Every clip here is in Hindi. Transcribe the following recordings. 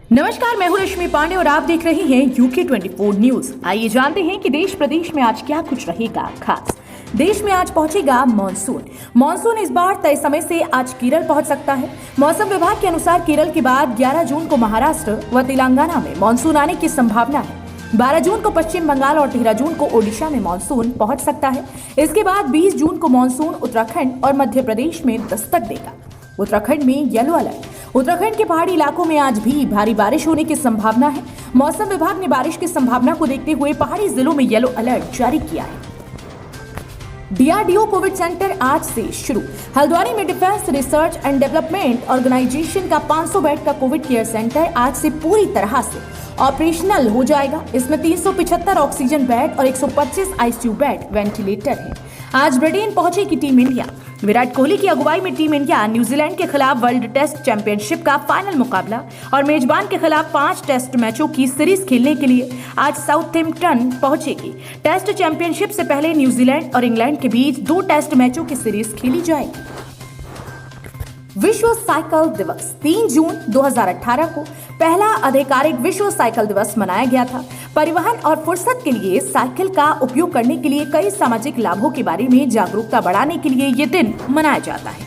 नमस्कार, मैं हूं रश्मि पांडे और आप देख रहे हैं यूके 24 न्यूज। आइए जानते हैं कि देश प्रदेश में आज क्या कुछ रहेगा खास। देश में आज पहुंचेगा मानसून। मानसून इस बार तय समय से आज केरल पहुंच सकता है। मौसम विभाग के अनुसार केरल के बाद 11 जून को महाराष्ट्र व तेलंगाना में मानसून आने की संभावना है। 12 जून को पश्चिम बंगाल और 13 जून को ओडिशा में मानसून पहुंच सकता है। इसके बाद 20 जून को मानसून उत्तराखंड और मध्य प्रदेश में दस्तक देगा। उत्तराखंड में येलो अलर्ट। उत्तराखंड के पहाड़ी इलाकों में आज भी भारी बारिश होने की संभावना है। मौसम विभाग ने बारिश की संभावना को देखते हुए पहाड़ी जिलों में येलो अलर्ट जारी किया है। डीआरडीओ कोविड सेंटर आज से शुरू। हल्द्वानी में defence research and development organisation का 500 बेड का कोविड केयर सेंटर आज से पूरी तरह से ऑपरेशनल हो जाएगा। इसमें 375 ऑक्सीजन बेड और 125 आईसीयू बेड वेंटिलेटर है। आज ब्रिटेन पहुंचेगी टीम इंडिया। विराट कोहली की अगुवाई में टीम इंडिया न्यूजीलैंड के खिलाफ वर्ल्ड टेस्ट चैंपियनशिप का फाइनल मुकाबला और मेजबान के खिलाफ 5 टेस्ट मैचों की सीरीज खेलने के लिए आज साउथहैम्पटन पहुंचेगी। टेस्ट चैंपियनशिप से पहले न्यूजीलैंड और इंग्लैंड के बीच 2 टेस्ट मैचों की सीरीज खेली जाएगी। विश्व साइकिल दिवस 3 जून 2018 को पहला आधिकारिक विश्व साइकिल दिवस मनाया गया था। परिवहन और फुर्सत के लिए साइकिल का उपयोग करने के लिए कई सामाजिक लाभों के बारे में जागरूकता बढ़ाने के लिए ये दिन मनाया जाता है।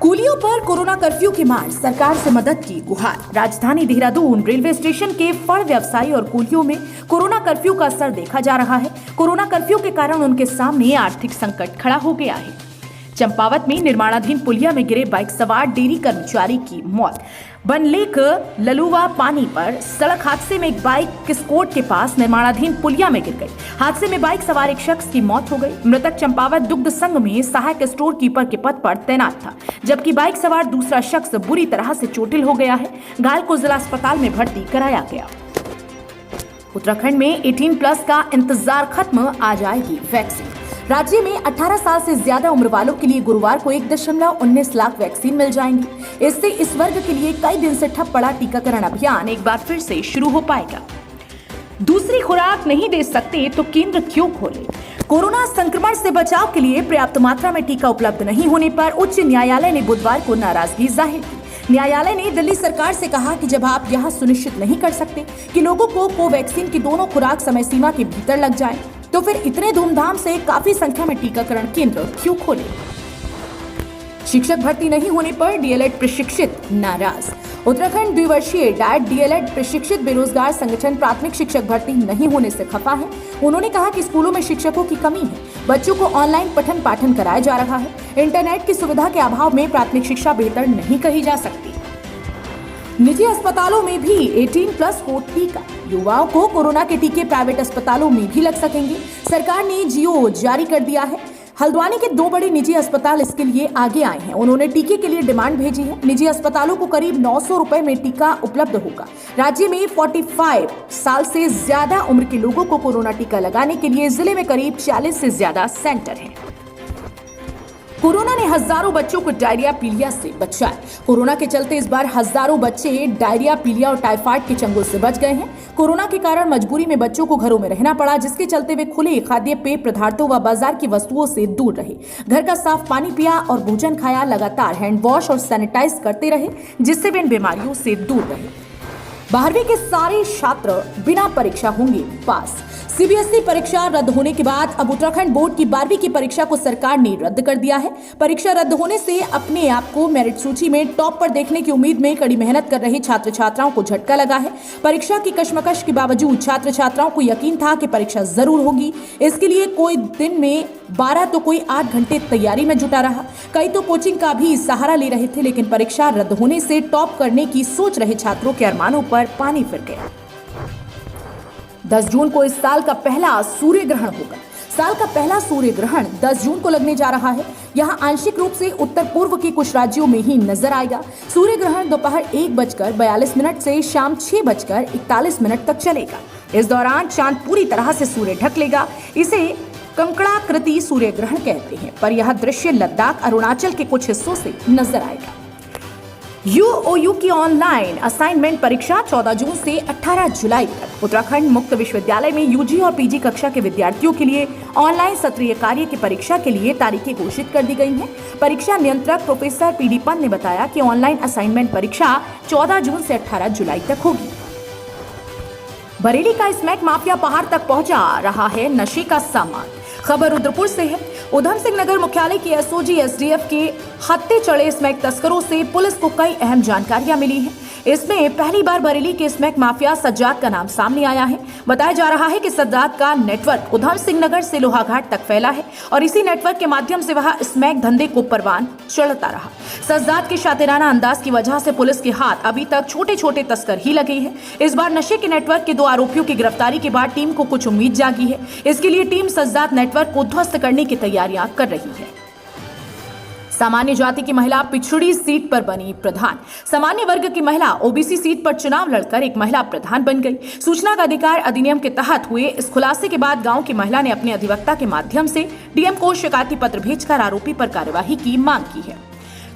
कूलियों पर कोरोना कर्फ्यू की मार, सरकार से मदद की गुहार। राजधानी देहरादून रेलवे स्टेशन के फड़ व्यवसायी और कूलियों में कोरोना कर्फ्यू का असर देखा जा रहा है। कोरोना कर्फ्यू के कारण उनके सामने आर्थिक संकट खड़ा हो गया है। चंपावत में निर्माणाधीन पुलिया में गिरे बाइक सवार डेयरी कर्मचारी की मौत। बनलेक ललुवा पानी पर सड़क हादसे में एक बाइक किसकोट के पास निर्माणाधीन पुलिया में गिर गई। हादसे में बाइक सवार एक शख्स की मौत हो गई। मृतक चंपावत दुग्ध संघ में सहायक स्टोर कीपर के पद पर तैनात था, जबकि बाइक सवार दूसरा शख्स बुरी तरह से चोटिल हो गया है। घायल को जिला अस्पताल में भर्ती कराया गया। उत्तराखंड में 18+ का इंतजार खत्म, आ जाएगी वैक्सीन। राज्य में 18 साल से ज्यादा उम्र वालों के लिए गुरुवार को 1.19 लाख वैक्सीन मिल जाएंगी। इससे इस वर्ग के लिए कई दिन से ठप पड़ा टीकाकरण अभियान एक बार फिर से शुरू हो पाएगा। दूसरी खुराक नहीं दे सकते तो केंद्र क्यों खोले? कोरोना संक्रमण से बचाव के लिए पर्याप्त मात्रा में टीका उपलब्ध नहीं होने पर उच्च न्यायालय ने बुधवार को नाराजगी जाहिर की। न्यायालय ने दिल्ली सरकार से कहा कि जब आप यह सुनिश्चित नहीं कर सकते कि लोगों को कोवैक्सीन की दोनों खुराक समय सीमा के भीतर लग जाए, तो फिर इतने धूमधाम से काफी संख्या में टीकाकरण केंद्र क्यों खोले? शिक्षक भर्ती नहीं होने पर डीएलएड प्रशिक्षित नाराज। उत्तराखंड द्विवर्षीय डाइट डीएलएड प्रशिक्षित बेरोजगार संगठन प्राथमिक शिक्षक भर्ती नहीं होने से खफा है। उन्होंने कहा कि स्कूलों में शिक्षकों की कमी है। बच्चों को ऑनलाइन पठन पाठन कराया जा रहा है। इंटरनेट की सुविधा के अभाव में प्राथमिक शिक्षा बेहतर नहीं कही जा सकती। निजी अस्पतालों में भी 18+ को टीका। युवाओं को कोरोना के टीके प्राइवेट अस्पतालों में भी लग सकेंगे। सरकार ने जियो जारी कर दिया है। हल्द्वानी के 2 बड़े निजी अस्पताल इसके लिए आगे आए हैं। उन्होंने टीके के लिए डिमांड भेजी है। निजी अस्पतालों को करीब 900 रुपए में टीका उपलब्ध होगा। राज्य में 45 साल से ज्यादा उम्र के लोगों को कोरोना टीका लगाने के लिए जिले में करीब 40 से ज्यादा सेंटर हैं। कोरोना ने हजारों बच्चों को डायरिया पीलिया से बचाया। कोरोना के चलते इस बार हजारों बच्चे डायरिया पीलिया और टाइफाइड के चंगुल से बच गए हैं। कोरोना के कारण मजबूरी में बच्चों को घरों में रहना पड़ा, जिसके चलते वे खुले खाद्य पेय पदार्थों व बाजार की वस्तुओं से दूर रहे। घर का साफ पानी पिया और भोजन खाया। लगातार हैंड वॉश और सैनिटाइज करते रहे, जिससे वे इन बीमारियों से दूर रहे। 12वीं के सारे छात्र बिना परीक्षा होंगे पास। सीबीएसई परीक्षा रद्द होने के बाद अब उत्तराखंड बोर्ड की 12वीं की परीक्षा को सरकार ने रद्द कर दिया है। परीक्षा रद्द होने से अपने आप को मेरिट सूची में टॉप पर देखने की उम्मीद में कड़ी मेहनत कर रहे छात्र छात्राओं को झटका लगा है। परीक्षा की कशमकश के बावजूद छात्र छात्राओं को यकीन था कि परीक्षा जरूर होगी। इसके लिए कोई दिन में 12 तो कोई 8 घंटे तैयारी में जुटा रहा। कई तो कोचिंग का भी सहारा ले रहे थे, लेकिन परीक्षा रद्द होने से टॉप करने की सोच रहे छात्रों के अरमानों पर पानी फिर गया। 10 जून को इस साल का पहला सूर्य ग्रहण होगा। साल का पहला सूर्य ग्रहण 10 जून को लगने जा रहा है। यहां आंशिक रूप से उत्तर पूर्व के कुछ राज्यों में ही नजर आएगा। सूर्य ग्रहण दोपहर 1:42 से शाम 6:41 तक चलेगा। इस दौरान चांद पूरी तरह से सूर्य ढक लेगा। इसे कंकड़ाकृति सूर्य ग्रहण कहते हैं, पर यह दृश्य लद्दाख अरुणाचल के कुछ हिस्सों से नजर आएगा। यूओयू की ऑनलाइन असाइनमेंट परीक्षा 14 जून से 18 जुलाई तक। उत्तराखंड मुक्त विश्वविद्यालय में यूजी और पीजी कक्षा के विद्यार्थियों के लिए ऑनलाइन सत्रीय कार्य की परीक्षा के लिए तारीखें घोषित कर दी गई हैं। परीक्षा नियंत्रक प्रोफेसर पीडी पंत ने बताया कि ऑनलाइन असाइनमेंट परीक्षा 14 जून से 18 जुलाई तक होगी। बरेली का स्मैक माफिया पहाड़ तक पहुंचा रहा है नशे का सामान। खबर रुद्रपुर से है। उधम सिंह नगर मुख्यालय की एसओजी एसडीएफ के हत्थे चढ़े स्मैक तस्करों से पुलिस को कई अहम जानकारियां मिली हैं। इसमें पहली बार बरेली के स्मैक माफिया सज्जाद का नाम सामने आया है। बताया जा रहा है कि सज्जाद का नेटवर्क उधम सिंह नगर से लोहाघाट तक फैला है और इसी नेटवर्क के माध्यम से वह स्मैक धंधे को परवान चढ़ता रहा। सज्जाद के शातिराना अंदाज की वजह से पुलिस के हाथ अभी तक छोटे छोटे तस्कर ही लगे हैं। इस बार नशे के नेटवर्क के 2 आरोपियों की गिरफ्तारी के बाद टीम को कुछ उम्मीद जागी है। इसके लिए टीम सज्जाद नेटवर्क को ध्वस्त करने की तैयारियां कर रही है। सामान्य जाति की महिला पिछड़ी सीट पर बनी प्रधान। सामान्य वर्ग की महिला ओबीसी सीट पर चुनाव लड़कर एक महिला प्रधान बन गई। सूचना का अधिकार अधिनियम के तहत हुए इस खुलासे के बाद गांव की महिला ने अपने अधिवक्ता के माध्यम से डीएम को शिकायती पत्र भेजकर आरोपी पर कार्यवाही की मांग की है।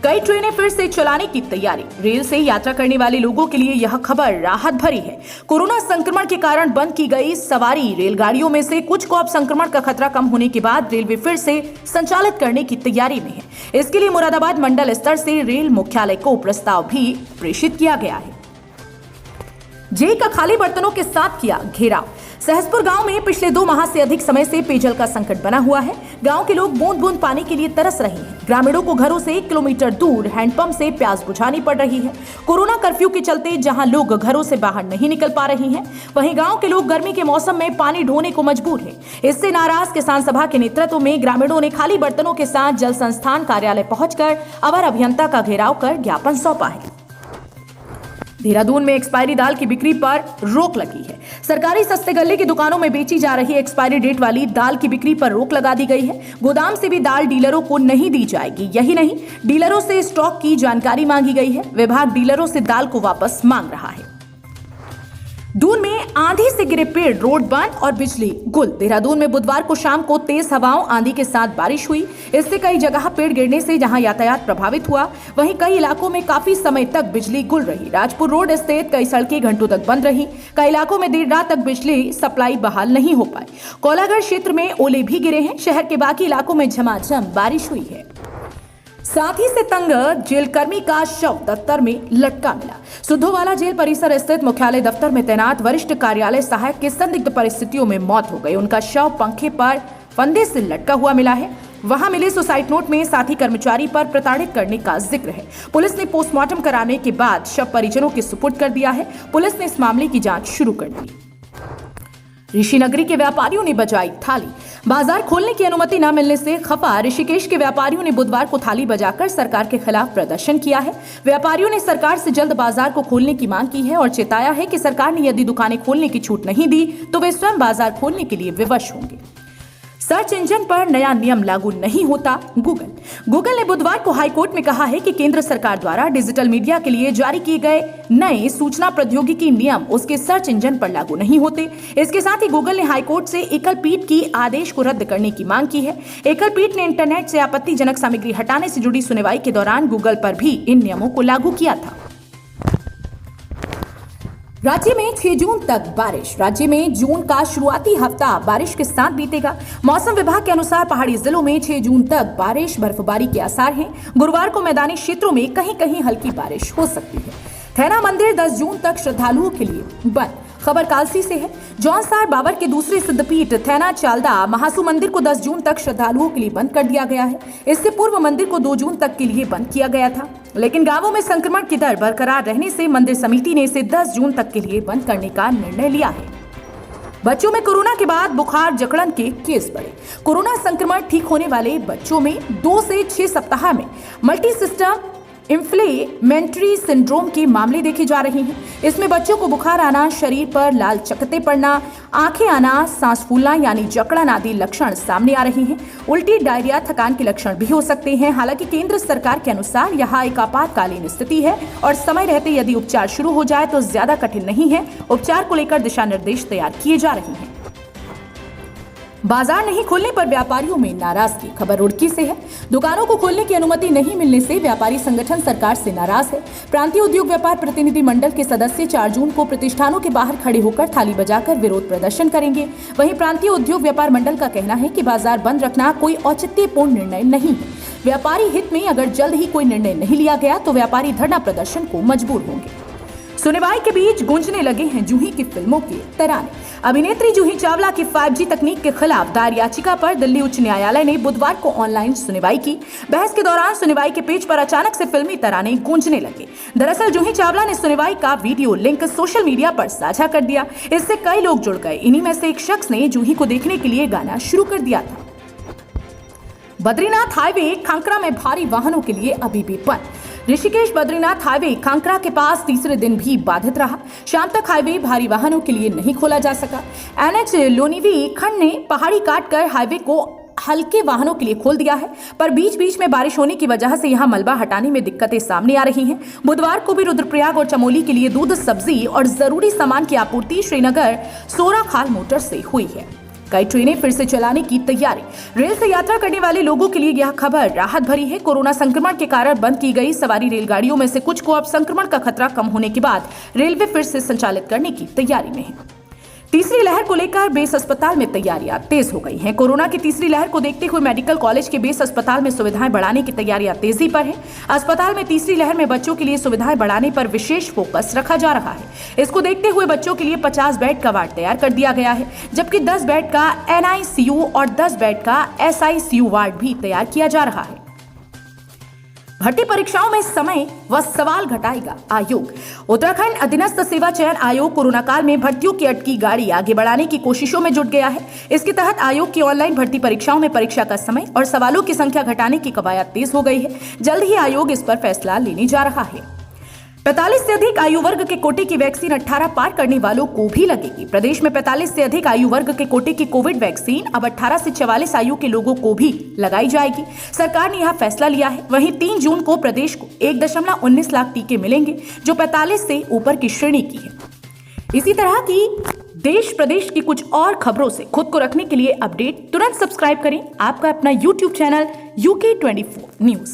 कई ट्रेनें फिर से चलाने की तैयारी। रेल से यात्रा करने वाले लोगों के लिए यह खबर राहत भरी है। कोरोना संक्रमण के कारण बंद की गई सवारी रेलगाड़ियों में से कुछ को अब संक्रमण का खतरा कम होने के बाद रेलवे फिर से संचालित करने की तैयारी में है। इसके लिए मुरादाबाद मंडल स्तर से रेल मुख्यालय को प्रस्ताव भी प्रेषित किया गया है। जेई का खाली बर्तनों के साथ किया घेराव। सहसपुर गांव में पिछले 2 माह से अधिक समय से पेयजल का संकट बना हुआ है। गांव के लोग बूंद बूंद पानी के लिए तरस रहे हैं। ग्रामीणों को घरों से 1 किलोमीटर दूर हैंडपंप से प्यास बुझानी पड़ रही है। कोरोना कर्फ्यू के चलते जहां लोग घरों से बाहर नहीं निकल पा रहे हैं, वहीं गांव के लोग गर्मी के मौसम में पानी ढोने को मजबूर हैं। इससे नाराज किसान सभा के नेतृत्व में ग्रामीणों ने खाली बर्तनों के साथ जल संस्थान कार्यालय पहुंचकर अवर अभियंता का घेराव कर ज्ञापन सौंपा है। देहरादून में एक्सपायरी दाल की बिक्री पर रोक लगी है। सरकारी सस्ते गल्ले की दुकानों में बेची जा रही एक्सपायरी डेट वाली दाल की बिक्री पर रोक लगा दी गई है। गोदाम से भी दाल डीलरों को नहीं दी जाएगी। यही नहीं, डीलरों से स्टॉक की जानकारी मांगी गई है। विभाग डीलरों से दाल को वापस मांग रहा है। दून में आंधी से गिरे पेड़, रोड बंद और बिजली गुल। देहरादून में बुधवार को शाम को तेज हवाओं आंधी के साथ बारिश हुई। इससे कई जगह पेड़ गिरने से जहां यातायात प्रभावित हुआ, वहीं कई इलाकों में काफी समय तक बिजली गुल रही। राजपुर रोड स्थित कई सड़कें घंटों तक बंद रही। कई इलाकों में देर रात तक बिजली सप्लाई बहाल नहीं हो पाई। कोलागढ़ क्षेत्र में ओले भी गिरे हैं। शहर के बाकी इलाकों में झमाझम बारिश हुई है। साथी से तंग जेलकर्मी का शव दफ्तर में लटका मिला। सुद्धोवाला जेल परिसर स्थित मुख्यालय दफ्तर में तैनात वरिष्ठ कार्यालय सहायक की संदिग्ध परिस्थितियों में मौत हो गई। उनका शव पंखे पर फंदे से लटका हुआ मिला है। वहां मिले सुसाइड नोट में साथी कर्मचारी पर प्रताड़ित करने का जिक्र है। पुलिस ने पोस्टमार्टम कराने के बाद शव परिजनों के सुपुर्द कर दिया है। पुलिस ने इस मामले की जांच शुरू कर दी। ऋषिनगरी के व्यापारियों ने बजाई थाली। बाजार खोलने की अनुमति न मिलने से खफा ऋषिकेश के व्यापारियों ने बुधवार को थाली बजाकर सरकार के खिलाफ प्रदर्शन किया है। व्यापारियों ने सरकार से जल्द बाजार को खोलने की मांग की है और चेताया है कि सरकार ने यदि दुकानें खोलने की छूट नहीं दी तो वे स्वयं बाजार खोलने के लिए विवश होंगे। सर्च इंजन पर नया नियम लागू नहीं होता। गूगल ने बुधवार को हाईकोर्ट में कहा है कि केंद्र सरकार द्वारा डिजिटल मीडिया के लिए जारी किए गए नए सूचना प्रौद्योगिकी नियम उसके सर्च इंजन पर लागू नहीं होते। इसके साथ ही गूगल ने हाईकोर्ट से एकल पीठ की आदेश को रद्द करने की मांग की है। एकल पीठ ने इंटरनेट से आपत्तिजनक सामग्री हटाने से जुड़ी सुनवाई के दौरान गूगल पर भी इन नियमों को लागू किया था। राज्य में 6 जून तक बारिश। राज्य में जून का शुरुआती हफ्ता बारिश के साथ बीतेगा। मौसम विभाग के अनुसार पहाड़ी जिलों में 6 जून तक बारिश बर्फबारी के आसार हैं। गुरुवार को मैदानी क्षेत्रों में कहीं कहीं हल्की बारिश हो सकती है। थैना मंदिर 10 जून तक श्रद्धालुओं के लिए बंद। खबर कालसी से है। जौनसार बाबर के दूसरे सिद्धपीठ थैना चालदा महासू मंदिर को 10 जून तक श्रद्धालुओं के लिए बंद कर दिया गया है। इससे पूर्व मंदिर को 2 जून तक के लिए बंद किया गया था, लेकिन गांवों में संक्रमण की दर बरकरार रहने से मंदिर समिति ने इसे 10 जून तक के लिए बंद करने का निर्णय लिया है। बच्चों में कोरोना के बाद बुखार जकड़न के केस बढ़े। कोरोना संक्रमण ठीक होने वाले बच्चों में 2 से 6 सप्ताह में मल्टी सिस्टम इन्फ्लेमेटरी सिंड्रोम के मामले देखे जा रहे हैं। इसमें बच्चों को बुखार आना, शरीर पर लाल चकत्ते पड़ना, आंखें आना, सांस फूलना यानी जकड़न आदि लक्षण सामने आ रहे हैं। उल्टी, डायरिया, थकान के लक्षण भी हो सकते हैं। हालांकि केंद्र सरकार के अनुसार यह एक आपातकालीन स्थिति है और समय रहते यदि उपचार शुरू हो जाए तो ज्यादा कठिन नहीं है। उपचार को लेकर दिशा निर्देश तैयार किए जा रहे हैं। बाजार नहीं खोलने पर व्यापारियों में नाराजगी। खबर रुड़की से है। दुकानों को खोलने की अनुमति नहीं मिलने से व्यापारी संगठन सरकार से नाराज है। प्रांतीय उद्योग व्यापार प्रतिनिधि मंडल के सदस्य 4 जून को प्रतिष्ठानों के बाहर खड़े होकर थाली बजाकर विरोध प्रदर्शन करेंगे। वहीं प्रांतीय उद्योग व्यापार मंडल का कहना है कि बाजार बंद रखना कोई औचित्यपूर्ण निर्णय नहीं है। व्यापारी हित में अगर जल्द ही कोई निर्णय नहीं लिया गया तो व्यापारी धरना प्रदर्शन को मजबूर होंगे। सुनवाई के बीच गूंजने लगे हैं जूही की फिल्मों के तराने। अभिनेत्री जूही चावला की 5G तकनीक के खिलाफ दायर याचिका पर दिल्ली उच्च न्यायालय ने बुधवार को ऑनलाइन सुनवाई की। बहस के दौरान सुनवाई के पेज पर अचानक से फिल्मी तराने गूंजने लगे। दरअसल जूही चावला ने सुनवाई का वीडियो लिंक सोशल मीडिया पर साझा कर दिया। इससे कई लोग जुड़ गए। इन्हीं में से एक शख्स ने जूही को देखने के लिए गाना शुरू कर दिया था। बद्रीनाथ हाईवे कांकरा में भारी वाहनों के लिए अभी भी बंद। ऋषिकेश बद्रीनाथ हाईवे कांकरा के पास तीसरे दिन भी बाधित रहा। शाम तक हाईवे भारी वाहनों के लिए नहीं खोला जा सका। NH लोनिवी खंड ने पहाड़ी काटकर हाईवे को हल्के वाहनों के लिए खोल दिया है, पर बीच बीच में बारिश होने की वजह से यहां मलबा हटाने में दिक्कतें सामने आ रही हैं। बुधवार को भी रुद्रप्रयाग और चमोली के लिए दूध, सब्जी और जरूरी सामान की आपूर्ति श्रीनगर सोराखाल मोटर से हुई है। कई ट्रेनें फिर से चलाने की तैयारी। रेल से यात्रा करने वाले लोगों के लिए यह खबर राहत भरी है। कोरोना संक्रमण के कारण बंद की गई सवारी रेलगाड़ियों में से कुछ को अब संक्रमण का खतरा कम होने के बाद रेलवे फिर से संचालित करने की तैयारी में है। तीसरी लहर को लेकर बेस अस्पताल में तैयारियां तेज हो गई हैं। कोरोना की तीसरी लहर को देखते हुए मेडिकल कॉलेज के बेस अस्पताल में सुविधाएं बढ़ाने की तैयारियां तेजी पर है। अस्पताल में तीसरी लहर में बच्चों के लिए सुविधाएं बढ़ाने पर विशेष फोकस रखा जा रहा है। इसको देखते हुए बच्चों के लिए 50 बेड का वार्ड तैयार कर दिया गया है, जबकि 10 बेड का NICU और 10 बेड का SICU वार्ड भी तैयार किया जा रहा है। भर्ती परीक्षाओं में समय व सवाल घटाएगा आयोग। उत्तराखंड अधीनस्थ सेवा चयन आयोग कोरोना काल में भर्तियों की अटकी गाड़ी आगे बढ़ाने की कोशिशों में जुट गया है। इसके तहत आयोग की ऑनलाइन भर्ती परीक्षाओं में परीक्षा का समय और सवालों की संख्या घटाने की कवायद तेज हो गई है। जल्द ही आयोग इस पर फैसला लेने जा रहा है। 45 से अधिक आयु वर्ग के कोटे की वैक्सीन 18 पार करने वालों को भी लगेगी। प्रदेश में 45 से अधिक आयु वर्ग के कोटे की कोविड वैक्सीन अब 18 से 44 आयु के लोगों को भी लगाई जाएगी। सरकार ने यह फैसला लिया है। वहीं 3 जून को प्रदेश को 1.19 लाख टीके मिलेंगे, जो 45 से ऊपर की श्रेणी की है। इसी तरह की देश प्रदेश की कुछ और खबरों से खुद को रखने के लिए अपडेट तुरंत सब्सक्राइब करें आपका अपना YouTube चैनल UK24 न्यूज।